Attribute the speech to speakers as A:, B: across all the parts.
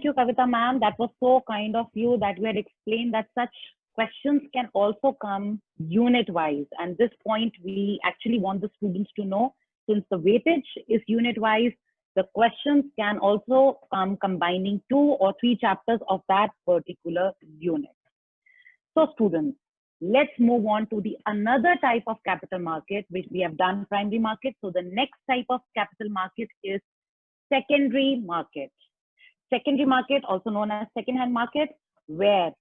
A: Thank you, Kavita ma'am. That was so kind of you that you had explained that such questions can also come unit wise. And this point we actually want the students to know, since the weightage is unit wise, the questions can also come combining 2 or 3 chapters of that particular unit. So students, let's move on to the another type of capital market, which we have done primary market. So the next type of capital market is secondary market. Secondary market, also known as second-hand market, where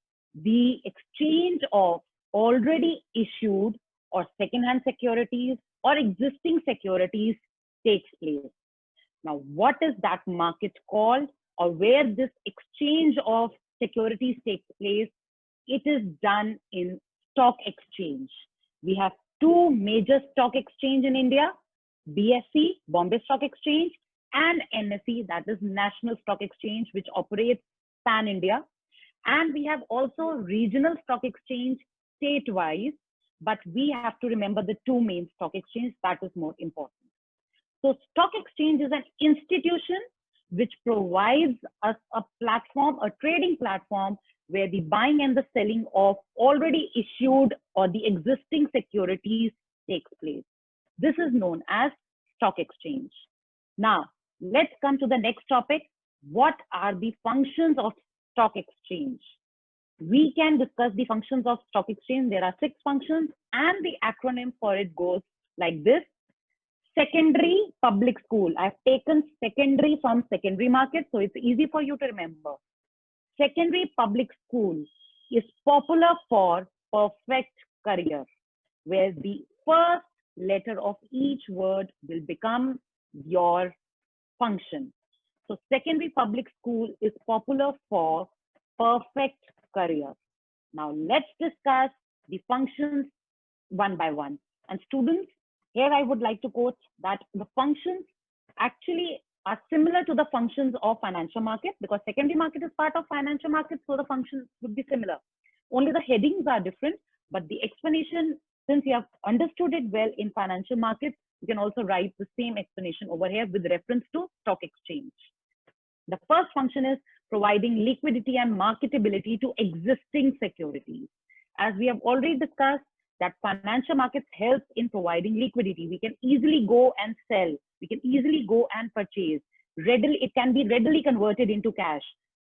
A: the exchange of already issued or second-hand securities or existing securities takes place. Now, what is that market called, or where this exchange of securities takes place? It is done in stock exchange. We have 2 major stock exchange in India, BSE, Bombay Stock Exchange, and NSE, that is National Stock Exchange, which operates pan-India. And we have also regional stock exchange state-wise, but we have to remember the 2 main stock exchange, that is more important. So stock exchange is an institution which provides us a platform, a trading platform, where the buying and the selling of already issued or the existing securities takes place. This is known as stock exchange. Now, let's come to the next topic. What are the functions of stock exchange? We can discuss the functions of stock exchange. There are 6 functions, and the acronym for it goes like this. Secondary public school. I've taken secondary from secondary market, so it's easy for you to remember. Secondary public school is popular for perfect career, where the first letter of each word will become your function. So secondary public school is popular for perfect career. Now let's discuss the functions one by one. And students, here I would like to quote that the functions actually are similar to the functions of financial market, because secondary market is part of financial market, so the functions would be similar. Only the headings are different, but the explanation, since you have understood it well in financial markets, you can also write the same explanation over here with reference to stock exchange. The first function is providing liquidity and marketability to existing securities. As we have already discussed, that financial markets help in providing liquidity. We can easily go and sell. We can easily go and purchase. It can be readily converted into cash.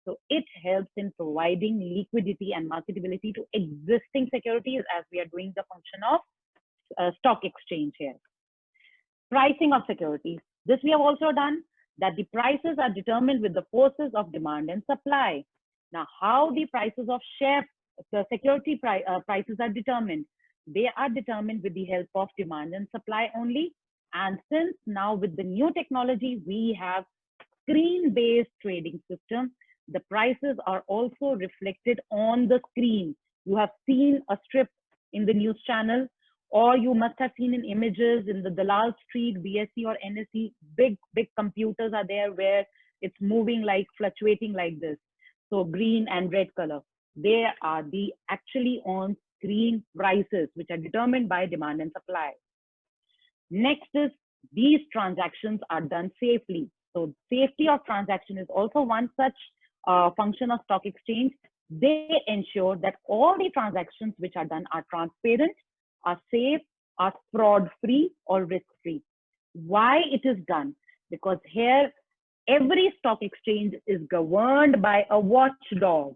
A: So it helps in providing liquidity and marketability to existing securities, as we are doing the function of stock exchange here. Pricing of securities. This we have also done, that the prices are determined with the forces of demand and supply. Now, how the prices of the security prices are determined? They are determined with the help of demand and supply only. And since now with the new technology, we have screen-based trading system, the prices are also reflected on the screen. You have seen a strip in the news channel, or you must have seen in images in the Dalal Street, BSE or NSE, big computers are there where it's moving like, fluctuating like this. So green and red color. They are the actually on screen prices, which are determined by demand and supply. Next is these transactions are done safely. So safety of transaction is also one such function of stock exchange. They ensure that all the transactions which are done are transparent, are safe, are fraud-free or risk-free. Why it is done? Because here every stock exchange is governed by a watchdog,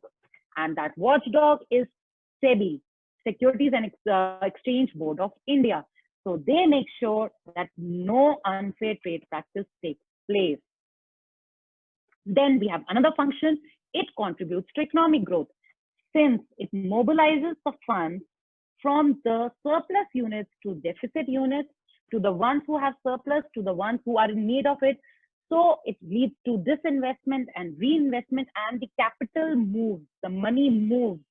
A: and that watchdog is SEBI, Securities and Exchange Board of India. So they make sure that no unfair trade practice takes place. Then we have another function. It contributes to economic growth, since it mobilizes the funds from the surplus units to deficit units, to the ones who have surplus, to the ones who are in need of it. So it leads to disinvestment and reinvestment, and the capital moves, the money moves,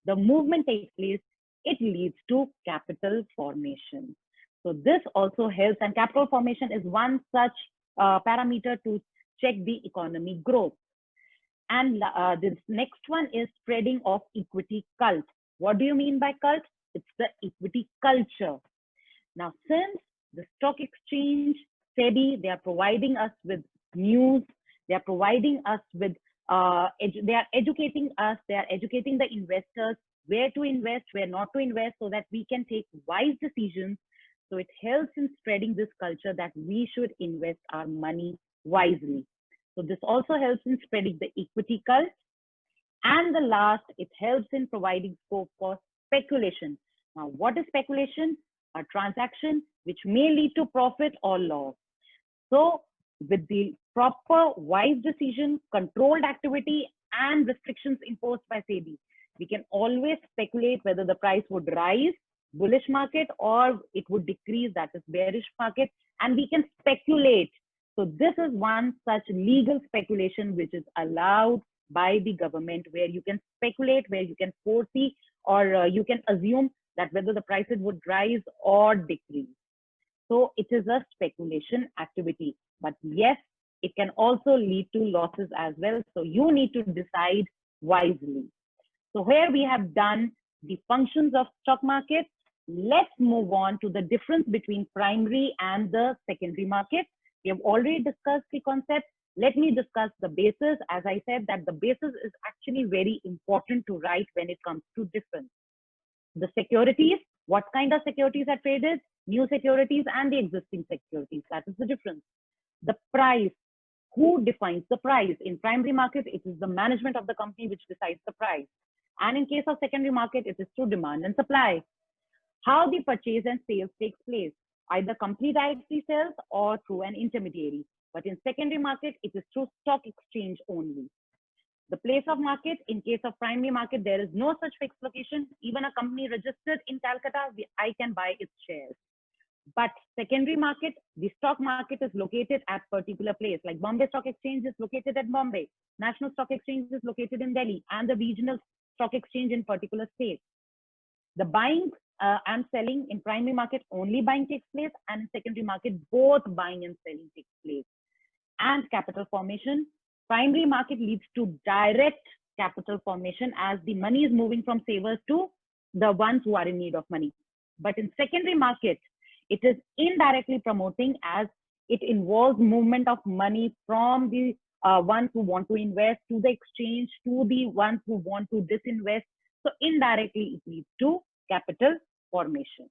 A: the movement takes place. It leads to capital formation. So this also helps, and capital formation is one such parameter to check the economy growth. And this next one is spreading of equity cult. What do you mean by cult? It's the equity culture. Now, since the stock exchange, SEBI, they are providing us with news, they are providing us with they are educating us, they are educating the investors where to invest, where not to invest, so that we can take wise decisions. So it helps in spreading this culture that we should invest our money wisely. So this also helps in spreading the equity cult. And the last, it helps in providing scope for speculation. Now, what is speculation? A transaction which may lead to profit or loss. So with the proper wise decision, controlled activity, and restrictions imposed by SEBI, we can always speculate whether the price would rise, bullish market, or it would decrease, that is bearish market, and we can speculate. So this is one such legal speculation which is allowed by the government, where you can speculate, where you can foresee, or you can assume that whether the prices would rise or decrease. So it is a speculation activity, but yes, it can also lead to losses as well. So you need to decide wisely. So here we have done the functions of stock market. Let's move on to the difference between primary and the secondary market. We have already discussed the concept. Let me discuss the basis. As I said, that the basis is actually very important to write when it comes to difference. The securities, what kind of securities are traded? New securities and the existing securities. That is the difference. The price, who defines the price? In primary market, it is the management of the company which decides the price. And in case of secondary market, it is through demand and supply. How the purchase and sales takes place, either company directly sells or through an intermediary. But in secondary market, it is through stock exchange only. The place of market, in case of primary market, there is no such fixed location. Even a company registered in Calcutta, I can buy its shares. But secondary market, the stock market is located at particular place. Like Bombay Stock Exchange is located at Bombay. National Stock Exchange is located in Delhi, and the regional stock exchange in particular state. The buying and selling in primary market, only buying takes place, and in secondary market, both buying and selling takes place. And capital formation, primary market leads to direct capital formation as the money is moving from savers to the ones who are in need of money. But in secondary market, it is indirectly promoting, as it involves movement of money from the ones who want to invest to the exchange to the ones who want to disinvest. So indirectly, it leads to capital formation.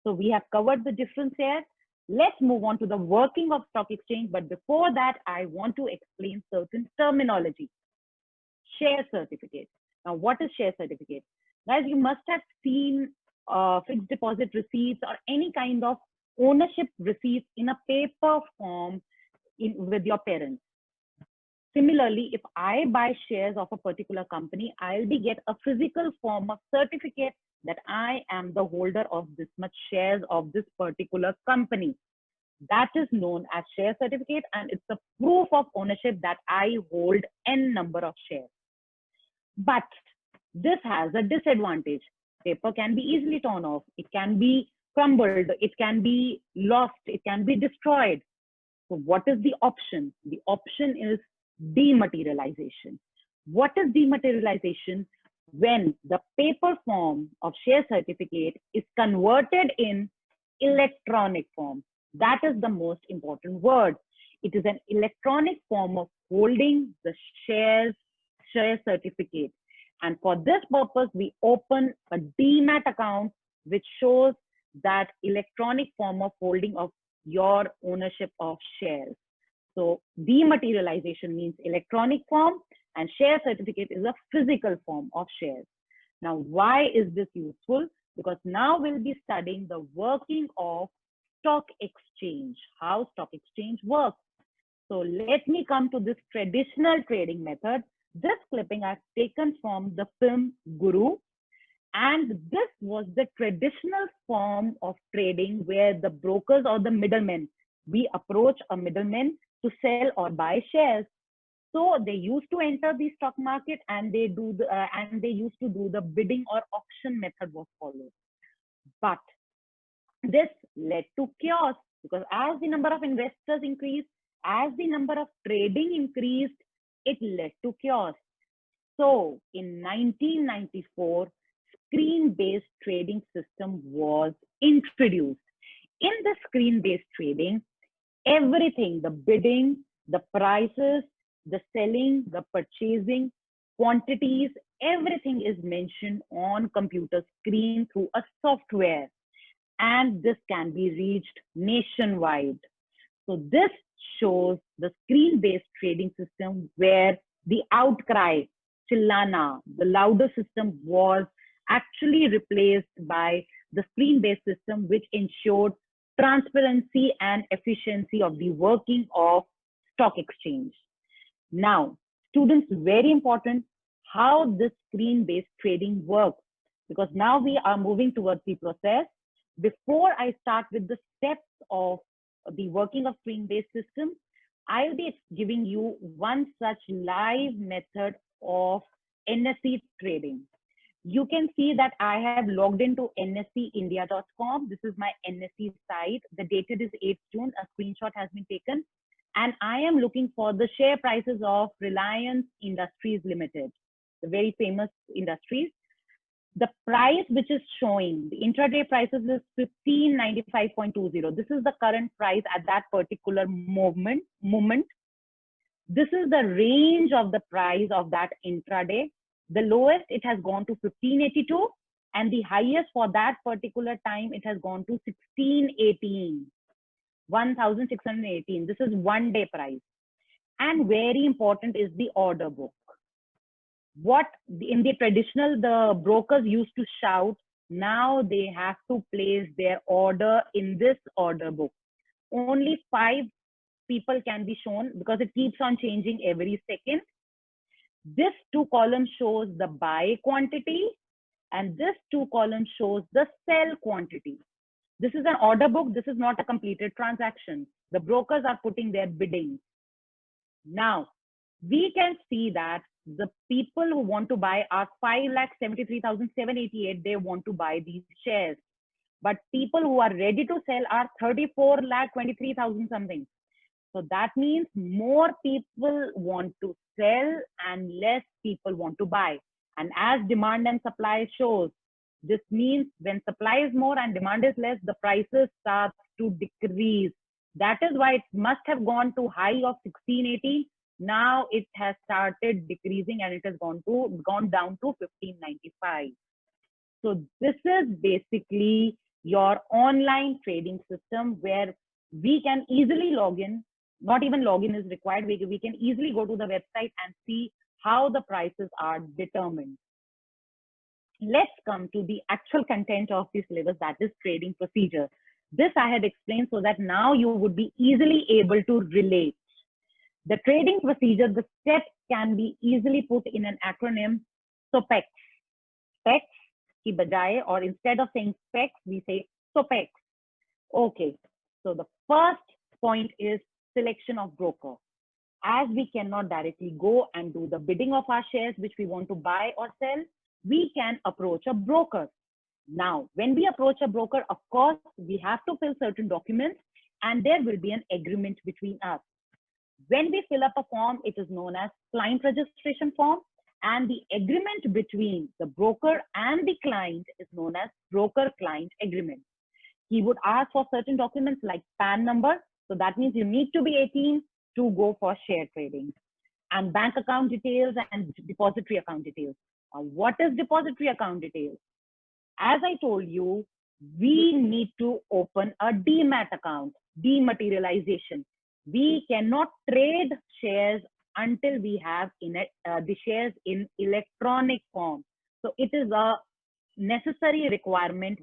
A: So we have covered the difference here. Let's move on to the working of stock exchange. But before that, I want to explain certain terminology. Share certificate. Now, what is share certificate? Guys, you must have seen fixed deposit receipts or any kind of ownership receipts in a paper form with your parents. Similarly, if I buy shares of a particular company, I'll get a physical form of certificate that I am the holder of this much shares of this particular company. That is known as share certificate, and it's a proof of ownership that I hold N number of shares. But this has a disadvantage. Paper can be easily torn off. It can be crumbled. It can be lost. It can be destroyed. So what is the option? The option is dematerialization. What is dematerialization? When the paper form of share certificate is converted in electronic form. That is the most important word. It is an electronic form of holding the share certificate. And for this purpose, we open a demat account, which shows that electronic form of holding of your ownership of shares. So dematerialization means electronic form, and share certificate is a physical form of shares. Now, why is this useful? Because now we'll be studying the working of stock exchange, how stock exchange works. So let me come to this traditional trading method. This clipping I've taken from the film Guru, and this was the traditional form of trading where the brokers or the middlemen, we approach a middleman to sell or buy shares. So they used to enter the stock market, and they used to do the bidding or auction method was followed. But this led to chaos, because as the number of investors increased, as the number of trading increased, it led to chaos. So in 1994, screen-based trading system was introduced. In the screen-based trading, everything, the bidding, the prices, the selling, the purchasing, quantities, everything is mentioned on computer screen through a software, and this can be reached nationwide. So this shows the screen-based trading system where the outcry, Chillana, the louder system, was actually replaced by the screen-based system, which ensured transparency and efficiency of the working of stock exchange. Now, students, very important how this screen-based trading works, because now we are moving towards the process. Before I start with the steps of the working of screen-based system, I'll be giving you one such live method of NSE trading. You can see that I have logged into nseindia.com. This is my NSE site. The dated is 8th June. A screenshot has been taken. And I am looking for the share prices of Reliance Industries Limited, the very famous industries. The price which is showing, the intraday prices is 1595.20. This is the current price at that particular moment. This is the range of the price of that intraday. The lowest, it has gone to 1582, and the highest for that particular time, it has gone to 1618. 1618. This is 1 day price. And very important is the order book. What in the traditional, the brokers used to shout, now they have to place their order in this order book. Only 5 people can be shown because it keeps on changing every second. This 2 columns shows the buy quantity, and this 2 columns shows the sell quantity. This is an order book. This is not a completed transaction. The brokers are putting their bidding. Now, we can see that the people who want to buy are 5,73,788. They want to buy these shares. But people who are ready to sell are 34,23,000 something. So that means more people want to sell and less people want to buy. And as demand and supply shows, this means when supply is more and demand is less, the prices start to decrease. That is why it must have gone to high of 1680. Now it has started decreasing and it has gone down to 1595. So this is basically your online trading system where we can easily log in. Not even login is required. We can easily go to the website and see how the prices are determined. Let's come to the actual content of the syllabus, that is trading procedure. This I had explained so that now you would be easily able to relate. The trading procedure, the steps can be easily put in an acronym, SOPEX. SOPEX ki bajaye, or instead of saying specs, we say SOPEX. Okay, so the first point is selection of broker. As we cannot directly go and do the bidding of our shares which we want to buy or sell, we can approach a broker. Now, when we approach a broker, of course, we have to fill certain documents and there will be an agreement between us. When we fill up a form, it is known as client registration form, and the agreement between the broker and the client is known as broker-client agreement. He would ask for certain documents like PAN number. So that means you need to be 18 to go for share trading, and bank account details and depository account details. What is depository account details? As I told you, we need to open a demat account, dematerialization. We cannot trade shares until we have the shares in electronic form. So it is a necessary requirement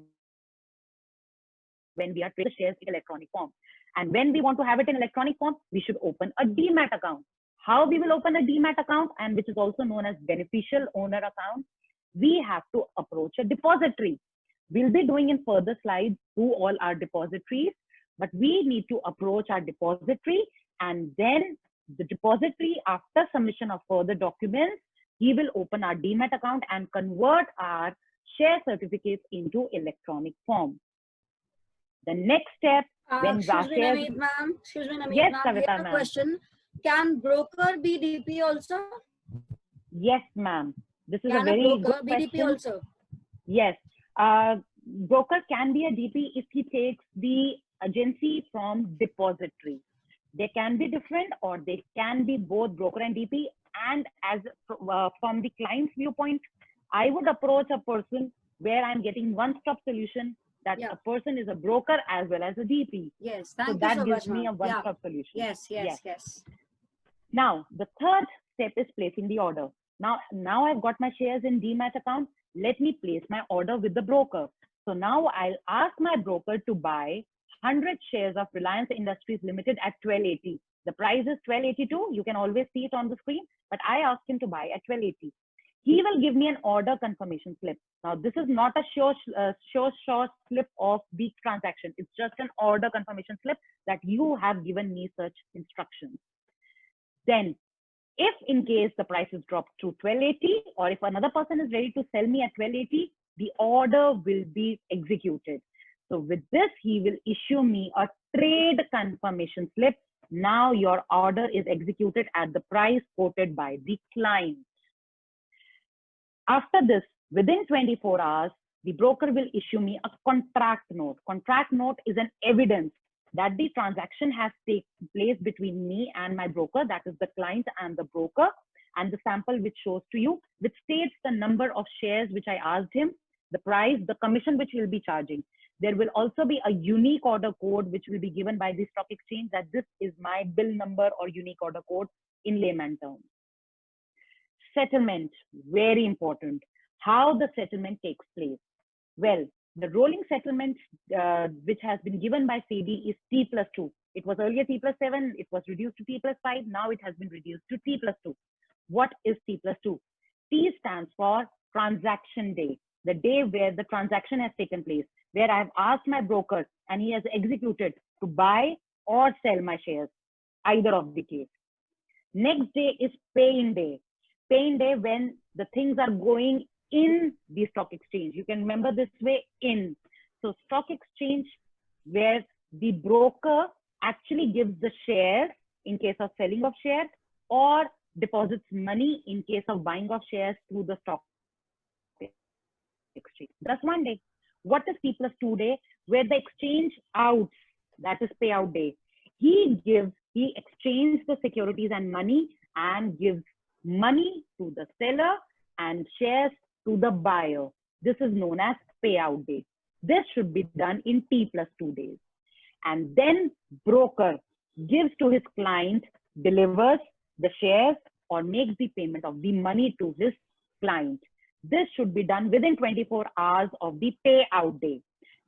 A: when we are trading shares in electronic form. And when we want to have it in electronic form, we should open a demat account. How we will open a demat account, and which is also known as beneficial owner account, we have to approach a depository. We'll be doing in further slides who all are depositories, but we need to approach our depository, and then the depository, after submission of further documents, he will open our demat account and convert our share certificates into electronic form. The next step, when
B: excuse me, Nameet, ma'am. Excuse me, Nameet,
A: yes,
B: ma'am.
A: Kavita,
B: Here a question. Can broker be DP also?
A: Yes, ma'am. This is
B: Can
A: a very
B: broker
A: good
B: be
A: question.
B: DP also?
A: Yes. Broker can be a DP if he takes the agency from depository. They can be different, or they can be both broker and DP. And as from the client's viewpoint, I would approach a person where I'm getting one-stop solution, that
B: Yeah.
A: a person is a broker as well as a DP.
B: Yes.
A: So
B: Thank you
A: that
B: so
A: gives
B: much,
A: me a
B: ma'am. Yeah.
A: one-stop solution.
B: Yes.
A: Yes.
B: Yes.
A: Now, the third step is placing the order. Now I've got my shares in Demat account. Let me place my order with the broker. So now I'll ask my broker to buy 100 shares of Reliance Industries Limited at 1280. The price is 1282. You can always see it on the screen, but I asked him to buy at 1280. He will give me an order confirmation slip. Now, this is not a sure slip of the transaction. It's just an order confirmation slip that you have given me such instructions. Then, if in case the price is dropped to 1280, or if another person is ready to sell me at 1280, the order will be executed. So with this, he will issue me a trade confirmation slip. Now your order is executed at the price quoted by the client. After this, within 24 hours, the broker will issue me a contract note. Contract note is an evidence that the transaction has taken place between me and my broker, that is the client and the broker, and the sample which shows to you, which states the number of shares which I asked him, the price, the commission which he'll be charging. There will also be a unique order code which will be given by the stock exchange, that this is my bill number or unique order code in layman terms. Settlement, very important. How the settlement takes place. Well, the rolling settlement which has been given by SEBI is T+2. It was earlier T+7, it was reduced to T+5, now it has been reduced to T+2. What is T+2? T stands for transaction day, the day where the transaction has taken place, where I have asked my broker and he has executed to buy or sell my shares, either of the case. Next day is pay-in day. Pay-in day when the things are going in the stock exchange. You can remember this way, in. So stock exchange, where the broker actually gives the shares in case of selling of shares, or deposits money in case of buying of shares through the stock exchange. That's one day. What is T+2 day? Where the exchange outs, that is payout day. He exchanges the securities and money and gives money to the seller and shares to the buyer. This is known as payout day. This should be done in T+2 days. And then broker gives to his client, delivers the shares or makes the payment of the money to his client. This should be done within 24 hours of the payout day.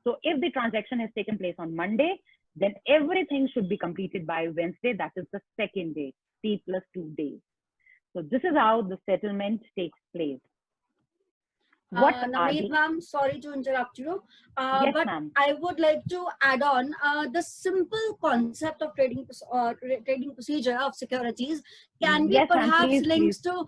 A: So if the transaction has taken place on Monday, then everything should be completed by Wednesday. That is the second day, T+2 days. So this is how the settlement takes place. What
B: Navneet ma'am, sorry to interrupt you,
A: yes,
B: but I would like to add on the simple concept of trading procedure of securities can be perhaps linked to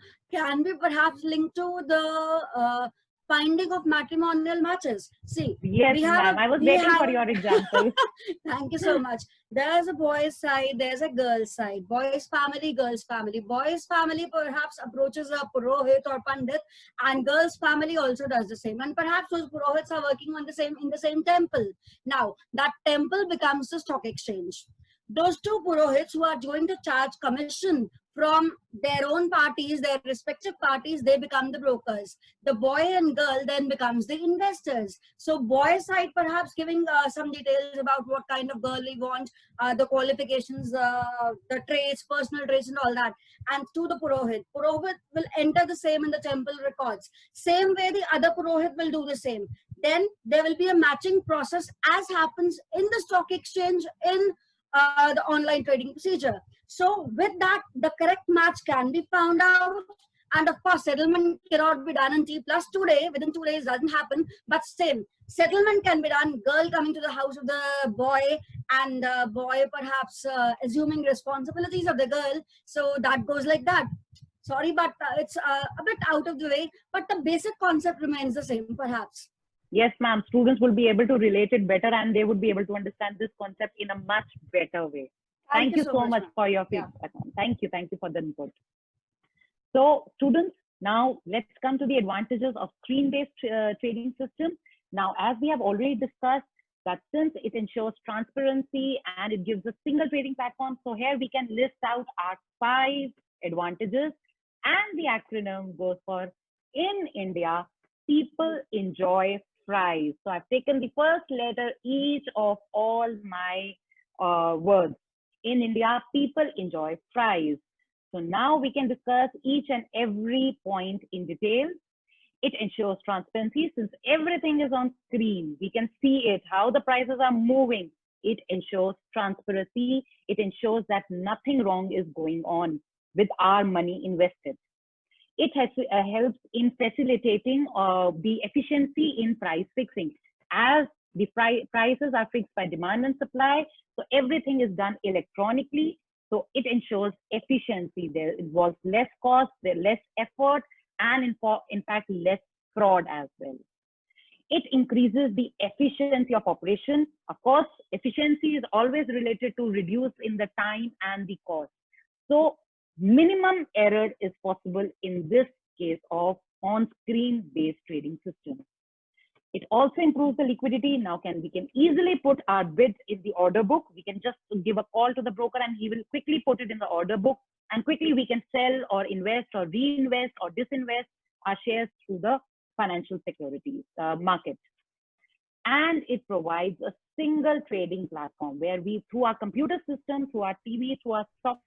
B: the finding of matrimonial matches. See,
A: yes, ma'am, I was waiting for your example.
B: Thank you so much. There's a boy's side, there's a girl's side. Boy's family, girl's family. Boy's family perhaps approaches a purohit or pandit, and girl's family also does the same. And perhaps those purohits are working on in the same temple. Now that temple becomes the stock exchange. Those two purohits who are going to charge commission from their own parties, their respective parties, they become the brokers. The boy and girl then becomes the investors. So boy side perhaps giving some details about what kind of girl we want, the qualifications, the traits, personal traits and all that. And to the Purohit. Purohit will enter the same in the temple records. Same way the other Purohit will do the same. Then there will be a matching process as happens in the stock exchange in the online trading procedure. So with that, the correct match can be found out. And of course, settlement cannot be done in T+2 day. Within 2 days doesn't happen. But same, settlement can be done. Girl coming to the house of the boy, and boy perhaps assuming responsibilities of the girl. So that goes like that. Sorry, but it's a bit out of the way. But the basic concept remains the same, perhaps.
A: Yes, ma'am. Students will be able to relate it better, and they would be able to understand this concept in a much better way. Thank you so much for your feedback. Yeah. Thank you for the input. So students, now let's come to the advantages of screen-based trading system. Now, as we have already discussed, that since it ensures transparency and it gives a single trading platform, so here we can list out our 5 advantages, and the acronym goes for in India, people enjoy fries. So I've taken the first letter each of all my words. In India, people enjoy fries. So now we can discuss each and every point in detail. It ensures transparency since everything is on screen. We can see it, how the prices are moving. It ensures transparency. It ensures that nothing wrong is going on with our money invested. It helps in facilitating the efficiency in price fixing. As the prices are fixed by demand and supply, so everything is done electronically. So it ensures efficiency. There involves less cost, there less effort, and in fact, less fraud as well. It increases the efficiency of operation. Of course, efficiency is always related to reduce in the time and the cost. So minimum error is possible in this case of on-screen based trading system. It also improves the liquidity. Now we can easily put our bids in the order book. We can just give a call to the broker and he will quickly put it in the order book, and quickly we can sell or invest or reinvest or disinvest our shares through the financial securities market. And it provides a single trading platform where we, through our computer system, through our TV, through our software,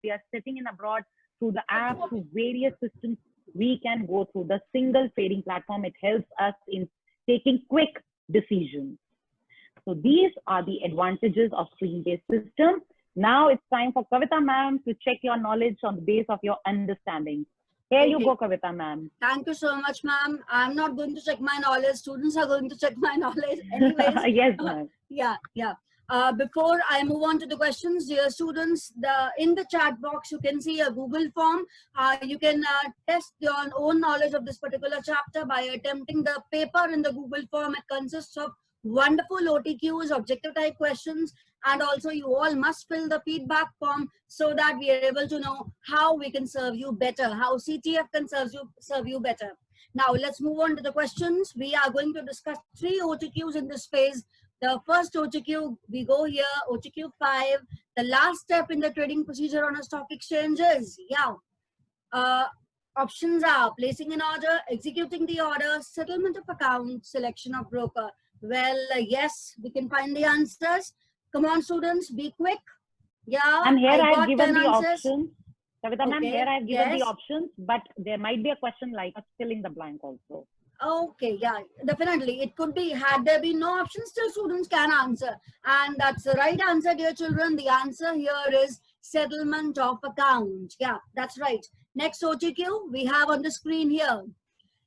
A: we are sitting in abroad, through the app, through various systems, we can go through the single trading platform. It helps us in taking quick decisions. So these are the advantages of screen-based system. Now it's time for Kavita ma'am to check your knowledge on the base of your understanding. Here you go, Kavita ma'am.
B: Thank you so much, ma'am. I'm not going to check my knowledge. Students are going to check my knowledge anyways.
A: Yes, ma'am.
B: Yeah. Before I move on to the questions, dear students, in the chat box, you can see a Google form. You can test your own knowledge of this particular chapter by attempting the paper in the Google form. It consists of wonderful OTQs, objective type questions, and also you all must fill the feedback form so that we are able to know how we can serve you better, how CTF can serve you better. Now let's move on to the questions. We are going to discuss 3 OTQs in this phase. The first OTQ, we go here, OTQ 5, the last step in the trading procedure on a stock exchange is, options are placing an order, executing the order, settlement of account, selection of broker. Well, yes, we can find the answers. Come on, students, be quick. Yeah,
A: and here I've given the
B: answers.
A: options. Kavita ma'am, here I've given the
B: Yes.
A: options, but there might be a question like filling the blank also.
B: Okay, yeah, definitely. It could be, had there been no options, still students can answer. And that's the right answer, dear children. The answer here is settlement of account. Yeah, that's right. Next OTQ we have on the screen here.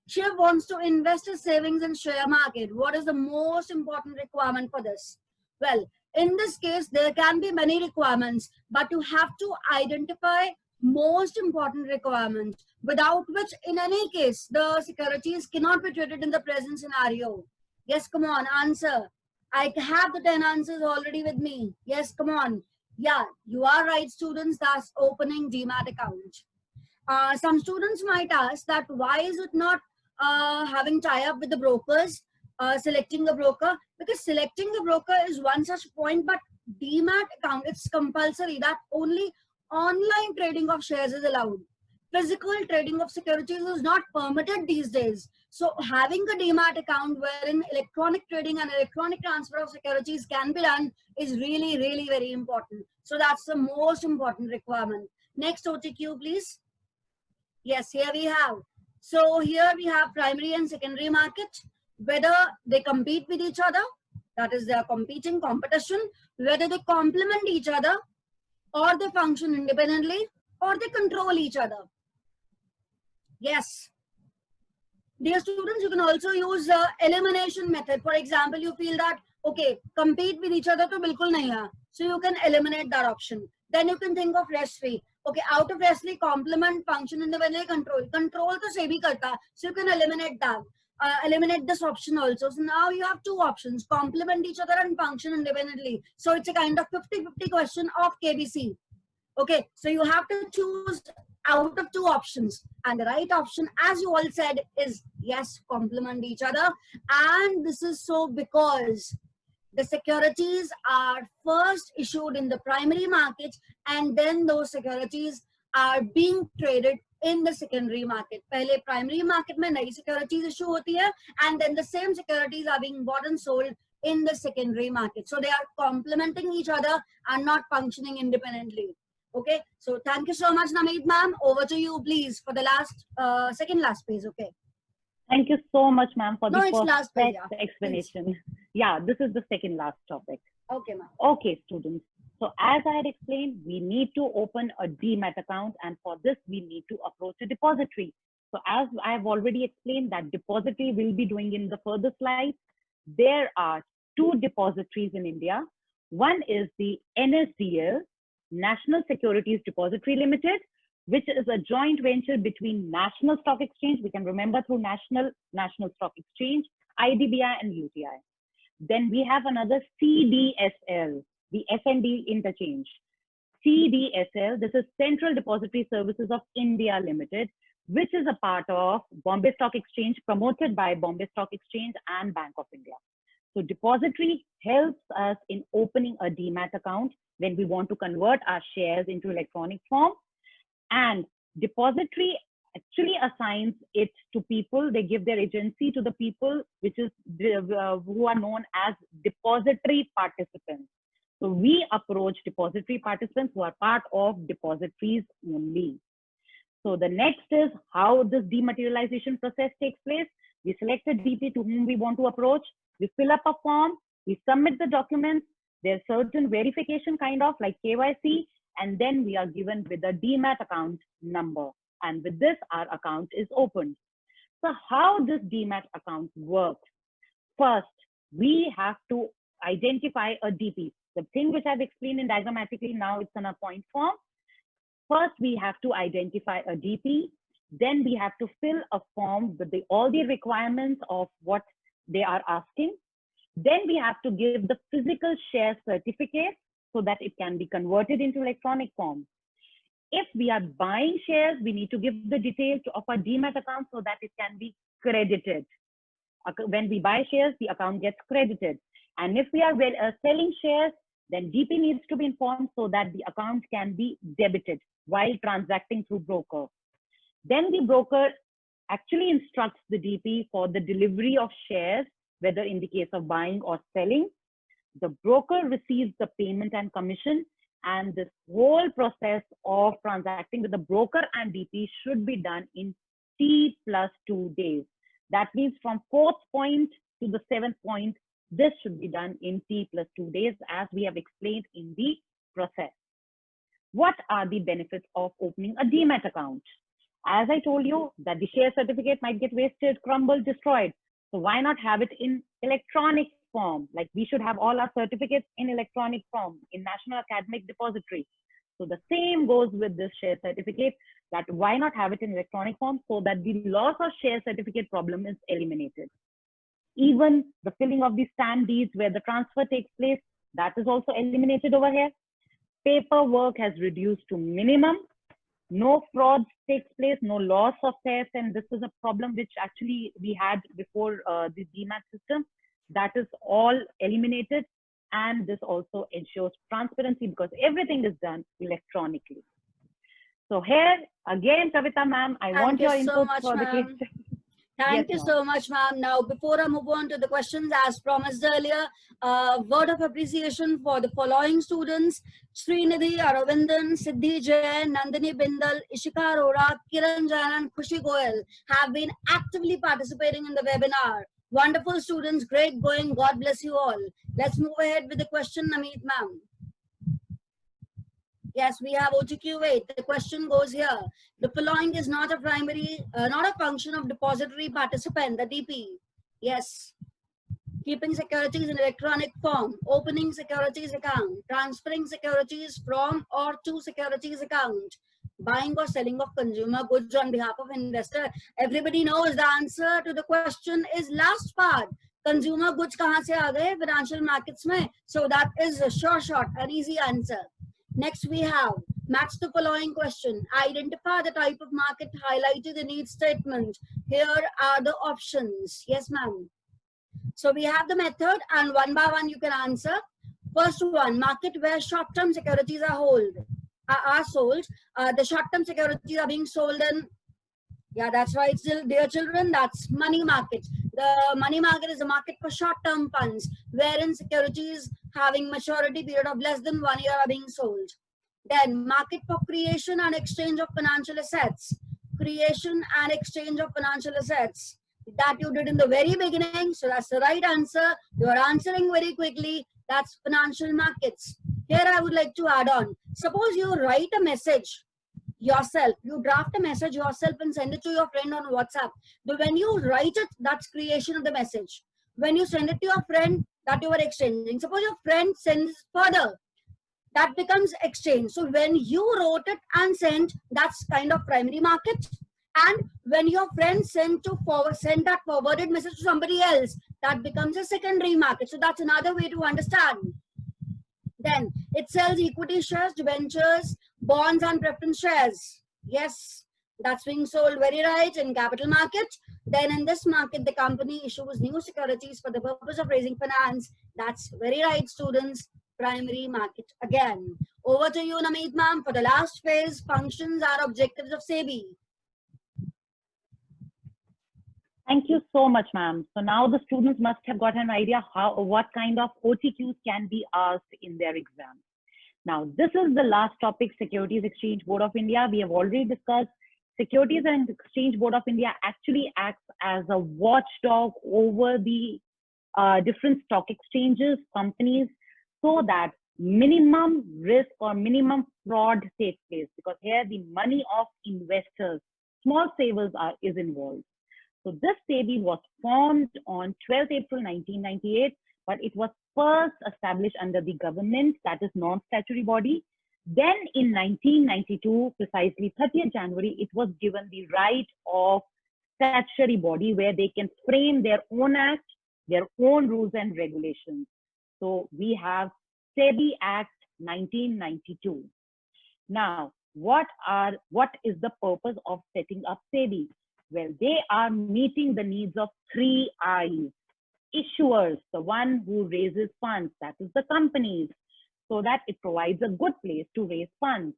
B: Shiv wants to invest his savings in share market. What is the most important requirement for this? Well, in this case, there can be many requirements, but you have to identify most important requirement, without which in any case the securities cannot be traded in the present scenario. Yes, come on, answer. I have the 10 answers already with me. Yes, come on. Yeah, you are right, students. That's opening Demat account. Some students might ask that why is it not having tie-up with the brokers, selecting the broker? Because selecting the broker is one such point, but Demat account, it's compulsory that only online trading of shares is allowed. Physical trading of securities is not permitted these days. So having a Demat account wherein electronic trading and electronic transfer of securities can be done is really, really very important. So that's the most important requirement. Next OTQ, please. Yes, here we have. So here we have primary and secondary market, whether they compete with each other, that is they are competing, competition, whether they complement each other, or they function independently, or they control each other. Yes. Dear students, you can also use the elimination method. For example, you feel that, okay, compete with each other to bilkul nahi hai. So you can eliminate that option. Then you can think of rest free. Okay, out of rest free, complement, function independently, control. Control to SEBI karta. So you can eliminate that. Eliminate this option also. So now you have 2 options, complement each other and function independently. So it's a kind of 50-50 question of KBC. Okay, so you have to choose out of two options, and the right option, as you all said, is yes, complement each other. And this is so because the securities are first issued in the primary market, and then those securities are being traded in the secondary market. पहले primary market में नई securities issue होती है, and then the same securities are being bought and sold in the secondary market. So they are complementing each other and not functioning independently. Okay, so thank you so much, Nameet ma'am. Over to you, please, for the last, second last page. Okay.
A: Thank you so much, ma'am, for the
B: No, it's last page,
A: perfect
B: yeah.
A: explanation.
B: Please.
A: Yeah, this is the second last topic.
B: Okay, ma'am.
A: Okay, students. So as I had explained, we need to open a DMAT account, and for this, we need to approach a depository. So as I have already explained that depository will be doing in the further slides, there are two depositories in India. One is the NSDL, National Securities Depository Limited, which is a joint venture between National Stock Exchange, we can remember through National Stock Exchange, IDBI and UTI. Then we have another CDSL, the SND interchange. CDSL, this is Central Depository Services of India Limited, which is a part of Bombay Stock Exchange, promoted by Bombay Stock Exchange and Bank of India. So depository helps us in opening a DMAT account when we want to convert our shares into electronic form. And depository actually assigns it to people. They give their agency to the people, which is who are known as depository participants. So we approach depository participants who are part of depositories only. So the next is how this dematerialization process takes place. We select a DP to whom we want to approach. We fill up a form. We submit the documents. There's certain verification kind of like KYC, and then we are given with a DMAT account number. And with this, our account is opened. So how this DMAT account works? First, we have to identify a DP. The thing which I've explained in diagrammatically, now it's on a point form. First, we have to identify a DP. Then we have to fill a form with all the requirements of what they are asking. Then we have to give the physical share certificate so that it can be converted into electronic form. If we are buying shares, we need to give the details of our DMAT account so that it can be credited. When we buy shares, the account gets credited. And if we are selling shares, then DP needs to be informed so that the account can be debited while transacting through broker. Then the broker actually instructs the DP for the delivery of shares, whether in the case of buying or selling. The broker receives the payment and commission, and this whole process of transacting with the broker and DP should be done in T+2 days. That means from 4th point to the 7th point, this should be done in T+2 days, as we have explained in the process. What are the benefits of opening a DMAT account? As I told you, that the share certificate might get wasted, crumbled, destroyed. So why not have it in electronic form? Like we should have all our certificates in electronic form in National Academic Depository. So the same goes with this share certificate, that why not have it in electronic form so that the loss of share certificate problem is eliminated. Even the filling of the stamp deeds where the transfer takes place, that is also eliminated over here. Paperwork has reduced to minimum. No fraud takes place, no loss of theft, and this is a problem which actually we had before the DMAT system. That is all eliminated, and this also ensures transparency because everything is done electronically. So here again, Kavita ma'am, I want your input for the case.
B: Thank you so much, ma'am. Now, before I move on to the questions, as promised earlier, word of appreciation for the following students: Srinidhi, Aravindan, Siddhi Jain, Nandini Bindal, Ishika Arora, Kiran Jain, and Khushi Goyal have been actively participating in the webinar. Wonderful students, great going. God bless you all. Let's move ahead with the question, Nameet ma'am. Yes, we have OGQ8. The question goes here. The following is not a primary, not a function of depository participant, the DP. Yes. Keeping securities in electronic form, opening securities account, transferring securities from or to securities account, buying or selling of consumer goods on behalf of investor. Everybody knows the answer to the question is last part. Consumer goods kahan se aa gaye? Financial markets mein. So that is a sure shot, an easy answer. Next we have Match the following question. Identify the type of market highlighted in each statement. Here are the options. Yes, ma'am. So we have the method, and one by one you can answer. First one, market where short-term securities are sold. The short-term securities are being sold in, yeah, that's right, dear children, that's money market. The money market is a market for short-term funds, wherein securities having maturity period of less than 1 year are being sold. Then market for creation and exchange of financial assets. Creation and exchange of financial assets. That you did in the very beginning. So that's the right answer. You are answering very quickly. That's financial markets. Here I would like to add on. Suppose you write a message yourself. You draft a message yourself and send it to your friend on WhatsApp. But when you write it, that's creation of the message. When you send it to your friend, that you are exchanging. Suppose your friend sends further, that becomes exchange. So when you wrote it and sent, that's kind of primary market. And when your friend send that forwarded message to somebody else, that becomes a secondary market. So that's another way to understand. Then it sells equity shares, debentures, bonds, and preference shares. Yes, that's being sold very right in capital market. Then in this market, the company issues new securities for the purpose of raising finance. That's very right, students. Primary market again. Over to you, Nameet ma'am, for the last phase, functions are objectives of SEBI.
A: Thank you so much, ma'am. So now the students must have got an idea what kind of OTQs can be asked in their exam. Now, this is the last topic, Securities Exchange Board of India. We have already discussed Securities and Exchange Board of India actually acts as a watchdog over the different stock exchanges, companies, so that minimum risk or minimum fraud takes place, because here the money of investors, small savers is involved. So this SEBI was formed on 12th April 1998, but it was first established under the government, that is non-statutory body. Then in 1992, precisely 30th January, it was given the right of statutory body where they can frame their own act, their own rules and regulations. So we have SEBI Act 1992. Now, what is the purpose of setting up SEBI? Well, they are meeting the needs of 3 I's. Issuers, the one who raises funds, that is the companies, so that it provides a good place to raise funds.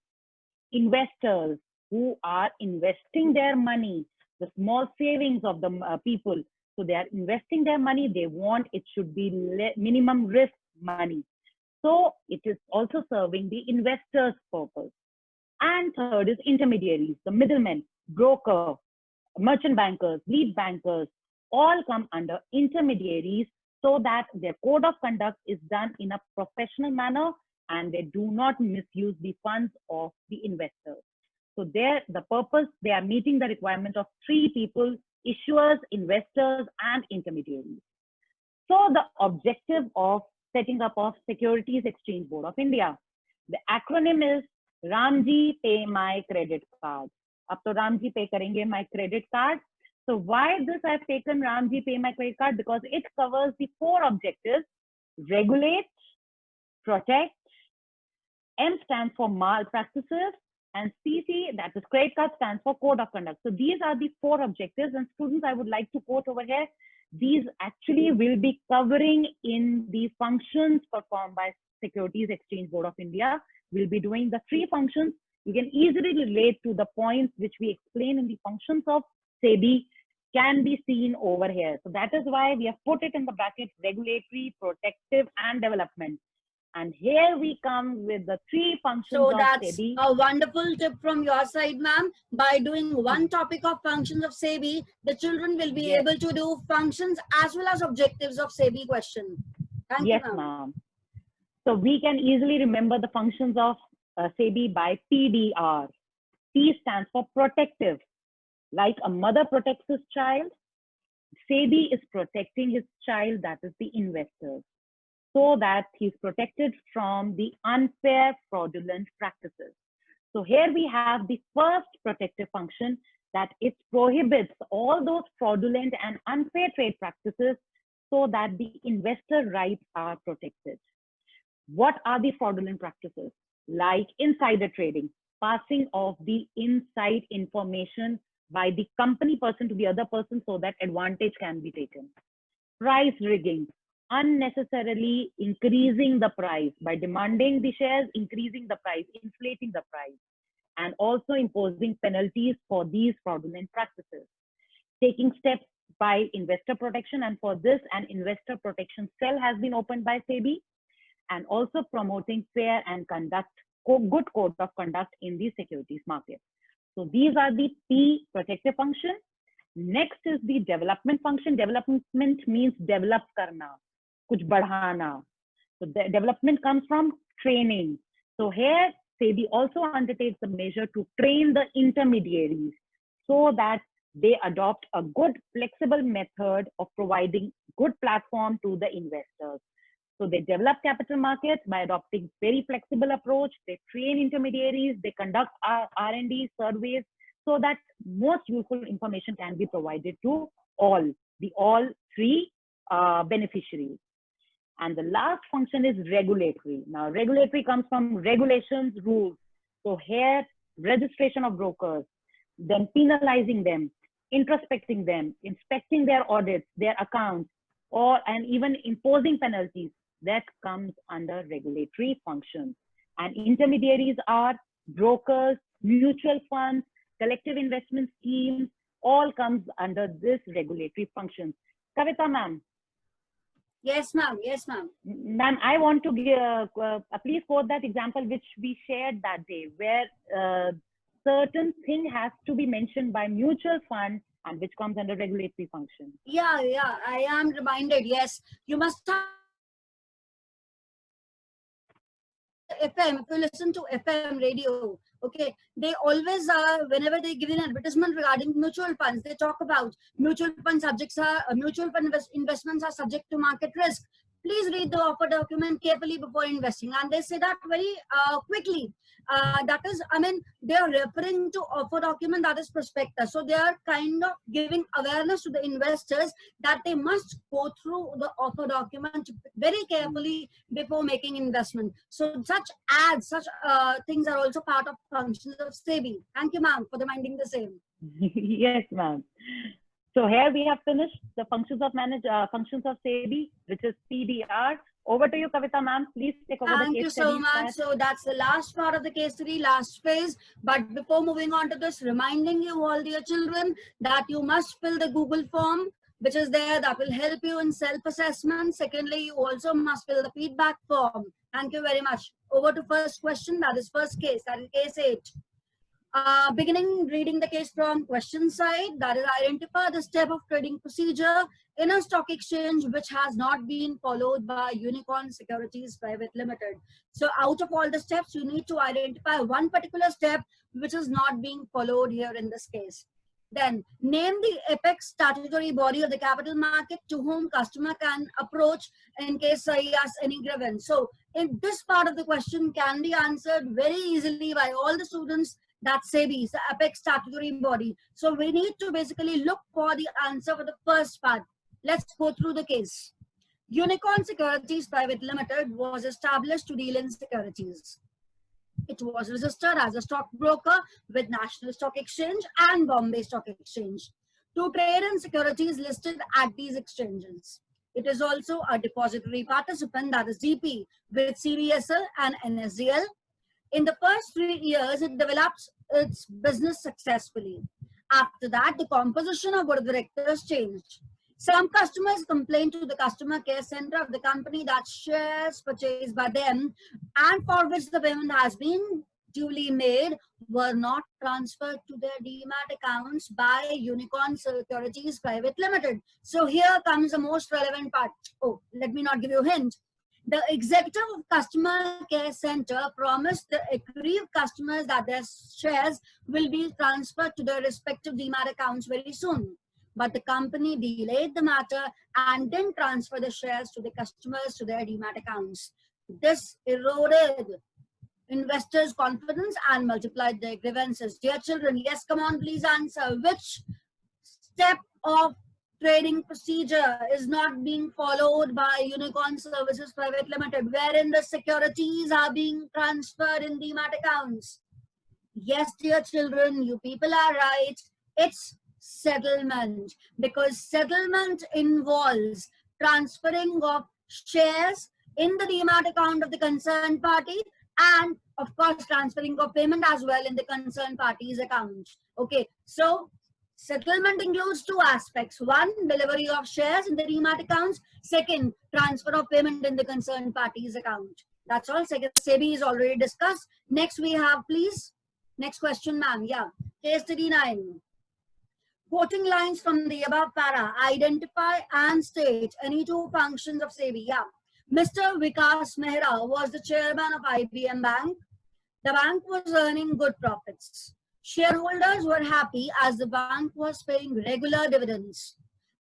A: Investors, who are investing their money, the small savings of the people. So they are investing their money, they want it should be minimum risk money. So it is also serving the investors' purpose. And third is intermediaries, the middlemen, broker, merchant bankers, lead bankers, all come under intermediaries, so that their code of conduct is done in a professional manner and they do not misuse the funds of the investors. So the purpose, they are meeting the requirement of 3 people: issuers, investors, and intermediaries. So the objective of setting up of Securities Exchange Board of India, the acronym is Ramji Pay My Credit Card. Ab to Ramji pay karenge my credit card. So why this I've taken Ramji Pay My Credit Card? Because it covers the 4 objectives: regulate, protect, M stands for malpractices, and CC, that is credit card, stands for code of conduct. So these are the 4 objectives, and students, I would like to quote over here. These actually will be covering in the functions performed by Securities Exchange Board of India. We'll be doing the 3 functions. You can easily relate to the points which we explain in the functions of SEBI can be seen over here. So that is why we have put it in the bracket: regulatory, protective, and development. And here we come with the 3 functions of SEBI.
B: So that's a wonderful tip from your side, ma'am. By doing one topic of functions of SEBI, the children will be able to do functions as well as objectives of SEBI question. Thank you, ma'am.
A: So we can easily remember the functions of SEBI by PDR. P stands for protective. Like a mother protects his child, SEBI is protecting his child, that is the investors, so that he's protected from the unfair, fraudulent practices. So here we have the first protective function, that it prohibits all those fraudulent and unfair trade practices so that the investor rights are protected. What are the fraudulent practices? like insider trading, passing of the inside information by the company person to the other person so that advantage can be taken. Price rigging, unnecessarily increasing the price by demanding the shares, increasing the price, inflating the price, and also imposing penalties for these fraudulent practices. Taking steps by investor protection, and for this, an investor protection cell has been opened by SEBI, and also promoting fair and good code of conduct in the securities market. So these are the P, protective function. Next is the development function. Development means develop karna, kuch badhana. So the development comes from training. So here SEBI also undertakes the measure to train the intermediaries so that they adopt a good flexible method of providing good platform to the investors. So they develop capital markets by adopting very flexible approach. They train intermediaries, they conduct R&D surveys so that most useful information can be provided to all three beneficiaries. And the last function is regulatory. Now, regulatory comes from regulations, rules. So here, registration of brokers, then penalizing them, introspecting them, inspecting their audits, their accounts, and even imposing penalties. That comes under regulatory functions. And intermediaries are brokers, mutual funds, collective investment schemes, all comes under this regulatory functions. Kavita ma'am.
B: Yes, ma'am. Yes, ma'am.
A: Ma'am, I want to give, please quote that example which we shared that day, where certain thing has to be mentioned by mutual fund and which comes under regulatory function.
B: Yeah, I am reminded. Yes, you must have FM. If you listen to FM radio, okay, they always whenever they give an advertisement regarding mutual funds, they talk about mutual fund investments are subject to market risk. Please read the offer document carefully before investing. And they say that very quickly. That is, I mean, they are referring to offer document, that is prospectus. So they are kind of giving awareness to the investors that they must go through the offer document very carefully before making investment. So such ads, such things are also part of functions of SEBI. Thank you, ma'am, for reminding the same.
A: Yes, ma'am. So here we have finished the functions of functions of SEBI, which is PDR. Over to you, Kavita ma'am. Please take over the case
B: study. Thank you so much. So that's the last part of the case study, last phase. But before moving on to this, reminding you all, dear children, that you must fill the Google form, which is there, that will help you in self-assessment. Secondly, you also must fill the feedback form. Thank you very much. Over to first question, that is first case, that is case 8. Beginning reading the case from question side, that is identify the step of trading procedure in a stock exchange which has not been followed by Unicorn Securities Private Limited. So out of all the steps, you need to identify one particular step which is not being followed here in this case. Then name the apex statutory body of the capital market to whom customer can approach in case he has any grievance. So in this part of the question can be answered very easily by all the students. That's SEBI, the apex statutory body. So we need to basically look for the answer for the first part. Let's go through the case. Unicorn Securities Private Limited was established to deal in securities. It was registered as a stockbroker with National Stock Exchange and Bombay Stock Exchange to trade in securities listed at these exchanges. It is also a depository participant, that is DP, with CDSL and NSDL. In the first 3 years, it develops its business successfully. After that, the composition of board of directors changed. Some customers complained to the customer care center of the company that shares purchased by them and for which the payment has been duly made were not transferred to their demat accounts by Unicorn Securities Private Limited. So here comes the most relevant part. Oh, let me not give you a hint. The executive of Customer Care Center promised the aggrieved customers that their shares will be transferred to their respective demat accounts very soon. But the company delayed the matter and didn't transfer the shares to the customers to their demat accounts. This eroded investors' confidence and multiplied their grievances. Dear children, yes, come on, please answer. Which step of trading procedure is not being followed by Unicorn Services Private Limited, wherein the securities are being transferred in demat accounts. Yes, dear children, you people are right. It's settlement, because settlement involves transferring of shares in the demat account of the concerned party, and of course transferring of payment as well in the concerned party's account. Okay, so settlement includes two aspects. One, delivery of shares in the demat accounts. Second, transfer of payment in the concerned party's account. That's all. Second, SEBI is already discussed. Next we have, please. Next question, ma'am. Yeah. Case 39. Quoting lines from the above para, identify and state any two functions of SEBI. Yeah. Mr. Vikas Mehra was the chairman of IBM Bank. The bank was earning good profits. Shareholders were happy as the bank was paying regular dividends.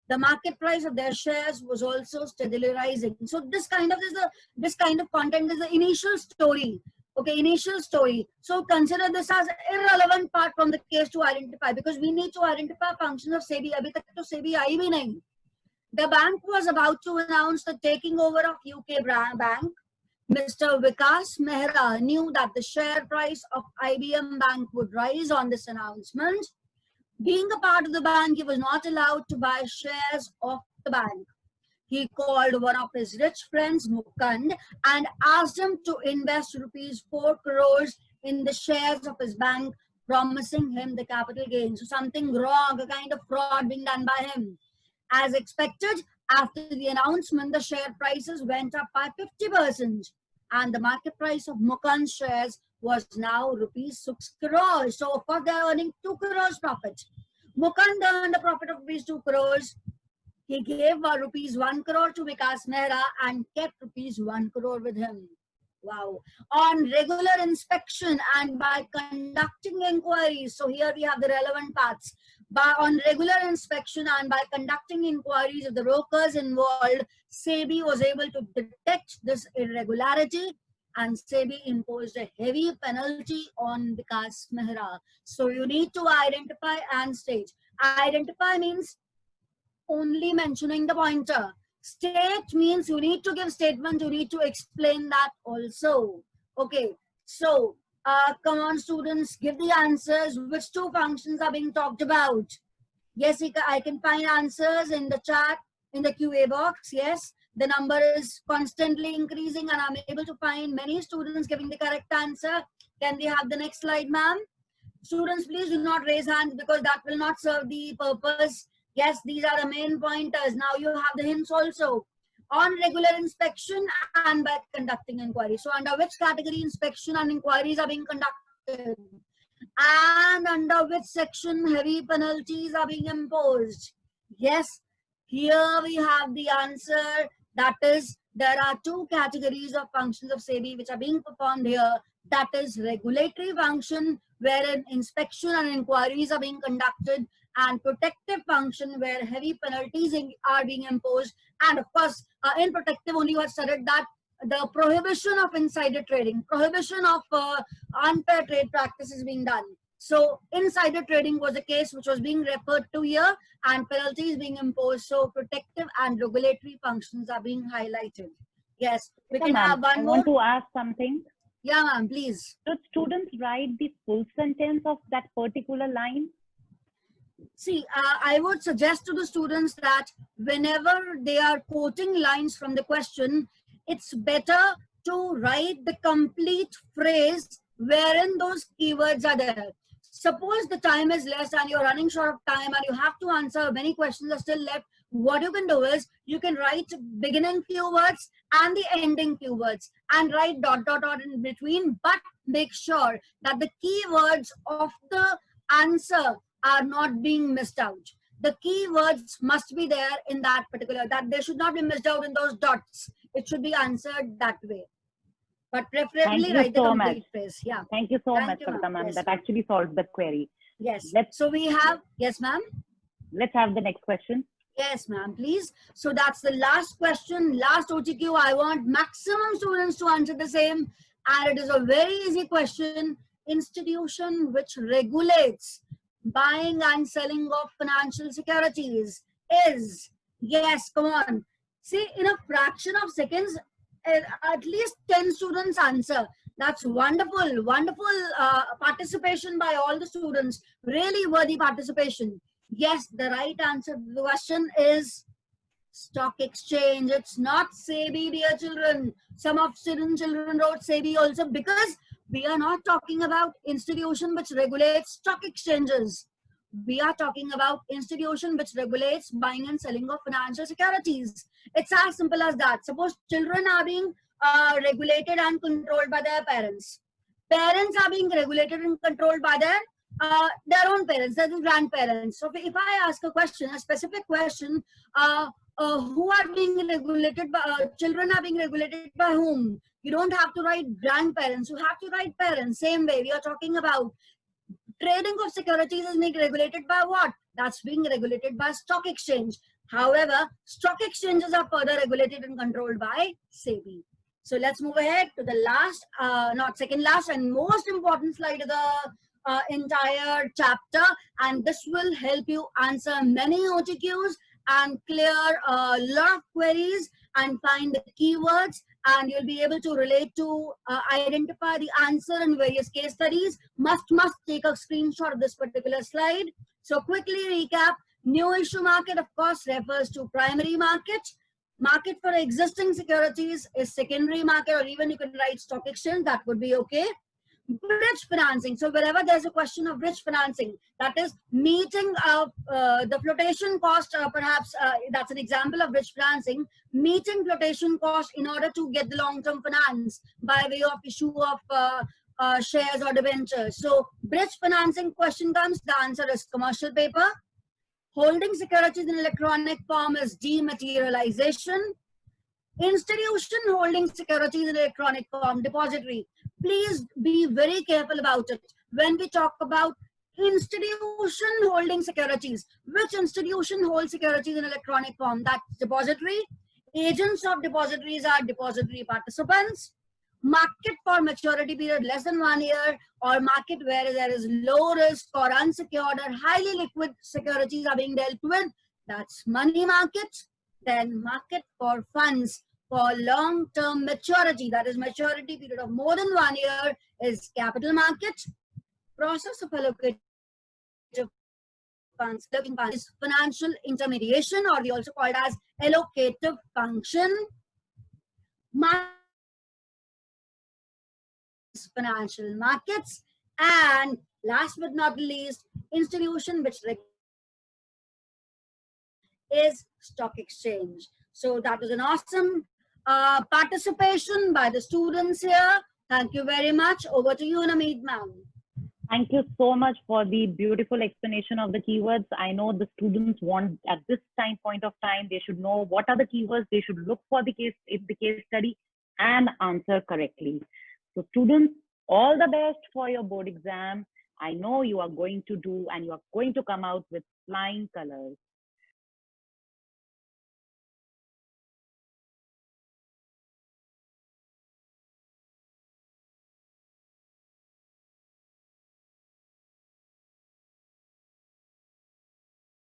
B: The market price of their shares was also steadily rising. So this kind of content is the initial story. Okay, initial story. So consider this as irrelevant part from the case to identify, because we need to identify functions of SEBI. Abhi tak to SEBI aayi bhi nahi. The bank was about to announce the taking over of UK Bank. Mr. Vikas Mehra knew that the share price of IBM Bank would rise on this announcement. Being a part of the bank, he was not allowed to buy shares of the bank. He called one of his rich friends, Mukund, and asked him to invest rupees 4 crores in the shares of his bank, promising him the capital gain. So something wrong, a kind of fraud being done by him. As expected, after the announcement, the share prices went up by 50%, and the market price of Mukund's shares was now rupees 6 crores. So of course they are earning 2 crores profit. Mukund earned a profit of rupees 2 crores. He gave rupees 1 crore to Vikas Mehra and kept rupees 1 crore with him. Wow. On regular inspection and by conducting inquiries, so here we have the relevant parts. On regular inspection and by conducting inquiries of the brokers involved, SEBI was able to detect this irregularity, and SEBI imposed a heavy penalty on Vikas Mehra. So you need to identify and state. Identify means only mentioning the pointer. State means you need to give statement, you need to explain that also. Okay, so come on students, give the answers. Which two functions are being talked about? Yes, I can find answers in the chat, in the QA box. Yes, the number is constantly increasing and I'm able to find many students giving the correct answer. Can we have the next slide, ma'am? Students, please do not raise hands because that will not serve the purpose. Yes, these are the main pointers. Now you have the hints also. On regular inspection and by conducting inquiries. So under which category inspection and inquiries are being conducted? And under which section heavy penalties are being imposed? Yes, here we have the answer. That is, there are two categories of functions of SEBI which are being performed here. That is regulatory function, wherein inspection and inquiries are being conducted, and protective function where heavy penalties are being imposed. And of course, in protective only you have studied that the prohibition of insider trading, prohibition of unfair trade practices being done. So insider trading was a case which was being referred to here and penalties being imposed. So protective and regulatory functions are being highlighted. Yes, we can have one more.
A: I want to ask something.
B: Yeah, ma'am, please.
A: Should students write the full sentence of that particular line?
B: See, I would suggest to the students that whenever they are quoting lines from the question, it's better to write the complete phrase wherein those keywords are there. Suppose the time is less and you're running short of time and you have to answer, many questions are still left. What you can do is you can write beginning few words and the ending few words and write dot dot dot in between, but make sure that the keywords of the answer are not being missed out. The keywords must be there in that particular, that they should not be missed out in those dots. It should be answered that way. But preferably write the complete phrase. Yeah.
A: Thank you so much, Kavita ma'am. That actually solves the query.
B: Yes. So we have, yes, ma'am.
A: Let's have the next question.
B: Yes, ma'am, please. So that's the last question, last OTQ. I want maximum students to answer the same. And it is a very easy question. Institution which regulates buying and selling of financial securities is. Yes, come on. See, in a fraction of seconds, at least 10 students answer. That's wonderful, wonderful participation by all the students. Really worthy participation. Yes, the right answer to the question is stock exchange. It's not SEBI, dear children. Some of children wrote SEBI also, because we are not talking about institution which regulates stock exchanges. We are talking about institution which regulates buying and selling of financial securities. It's as simple as that. Suppose children are being regulated and controlled by their parents. Parents are being regulated and controlled by their own parents, their grandparents. So if I ask a question, a specific question, who are being regulated by, children are being regulated by whom? You don't have to write grandparents, you have to write parents. Same way, we are talking about trading of securities is being regulated by what? That's being regulated by stock exchange. However, stock exchanges are further regulated and controlled by SEBI. So let's move ahead to the last, not second last and most important slide of the entire chapter. And this will help you answer many OTQs and clear a lot of queries and find the keywords, and you'll be able to relate to identify the answer in various case studies. Must take a screenshot of this particular slide. So quickly recap, new issue market of course refers to primary market. Market for existing securities is secondary market, or even you can write stock exchange, that would be okay. Bridge financing. So wherever there's a question of bridge financing, that is meeting the flotation cost, perhaps that's an example of bridge financing, meeting flotation cost in order to get the long-term finance by way of issue of shares or debentures. So bridge financing question comes, the answer is commercial paper. Holding securities in electronic form is dematerialization. Institution holding securities in electronic form, depository. Please be very careful about it. When we talk about institution holding securities, which institution holds securities in electronic form? That's depository. Agents of depositories are depository participants. Market for maturity period less than 1 year, or market where there is low risk or unsecured or highly liquid securities are being dealt with, that's money market. Then market for funds for long-term maturity, that is maturity period of more than 1 year, is capital market. Process of allocative funds, is financial intermediation, or we also called as allocative function. Financial markets, and last but not least, institution which is stock exchange. So that was an awesome participation by the students here. Thank you very much. Over to you, Nameed ma'am.
A: Thank you so much for the beautiful explanation of the keywords. I know the students want, at this point of time, they should know what are the keywords they should look for the case study and answer correctly. So students, all the best for your board exam. I know you are going to do, and you are going to come out with flying colors.